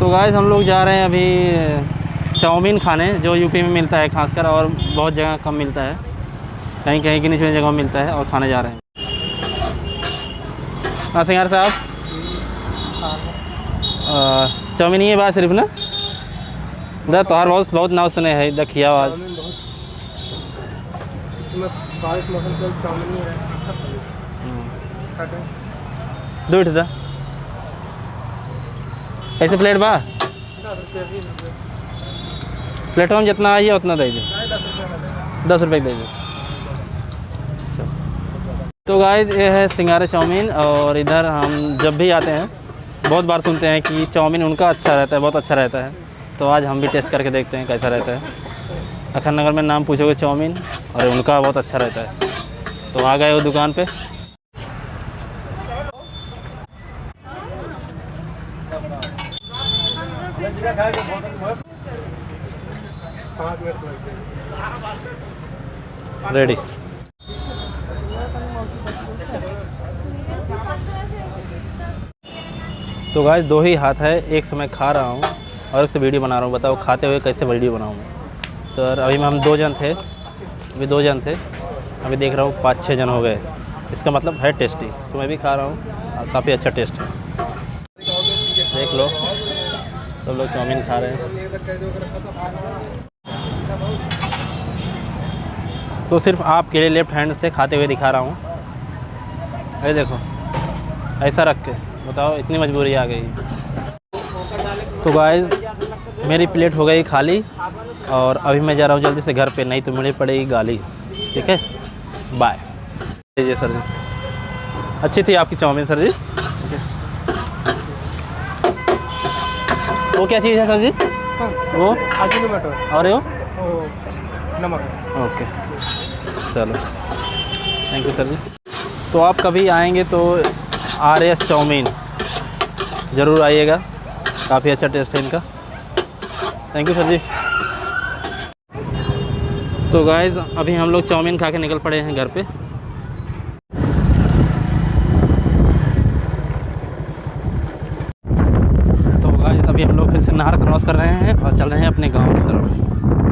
तो गाइस हम लोग जा रहे हैं अभी चाउमीन खाने, जो यूपी में मिलता है खासकर, और बहुत जगह कम मिलता है, कहीं कहीं की निचली जगह मिलता है, और खाने जा रहे हैं। हाँ सिंगार साहब, चाउमीन ही है बात सिर्फ ना? इधर तोहार बहुत नाव सुने हैं, इधर खिया आवाज़। दूठ था कैसे प्लेट बा? प्लेटफॉर्म में जितना आई है उतना दे दो, 10 रुपये दे दो। तो गाइस ये है सिंगारा चाउमीन, और इधर हम जब भी आते हैं बहुत बार सुनते हैं कि चाउमीन उनका अच्छा रहता है, बहुत अच्छा रहता है। तो आज हम भी टेस्ट करके देखते हैं कैसा रहता है। अखन नगर में नाम पूछोगे चाउमीन, और उनका बहुत अच्छा रहता है। तो आ गए वो दुकान पे। रेडी। तो गाइस 2 ही हाथ है, एक समय खा रहा हूँ और उससे वीडियो बना रहा हूँ। बताओ खाते हुए कैसे वीडियो बनाऊँ। तो अभी में हम 2 जन थे, अभी देख रहा हूँ 5-6 जन हो गए। इसका मतलब है टेस्टी। तो मैं भी खा रहा हूँ और काफ़ी अच्छा टेस्ट है। देख लो सब लोग चाउमीन खा रहे हैं। तो सिर्फ आपके लिए लेफ्ट हैंड से खाते हुए दिखा रहा हूँ। ये देखो ऐसा रख के, बताओ इतनी मजबूरी आ गई। तो गाइस मेरी प्लेट हो गई खाली, और अभी मैं जा रहा हूँ जल्दी से घर पे, नहीं तो मुझे पड़ेगी गाली। ठीक है, बाय। जी सर जी, अच्छी थी आपकी चाउमीन सर जी। वो क्या चीज़ है सर जी? वो अजीनोमोटो और वो नमक। ओके चलो, थैंक यू सर जी। तो आप कभी आएंगे तो RS चाउमीन ज़रूर आइएगा, काफ़ी अच्छा टेस्ट है इनका। थैंक यू सर जी। तो गाइस अभी हम लोग चाउमीन खा के निकल पड़े हैं घर पे। तो गाइस अभी हम लोग फिर से नहर क्रॉस कर रहे हैं और चल रहे हैं अपने गांव की तरफ।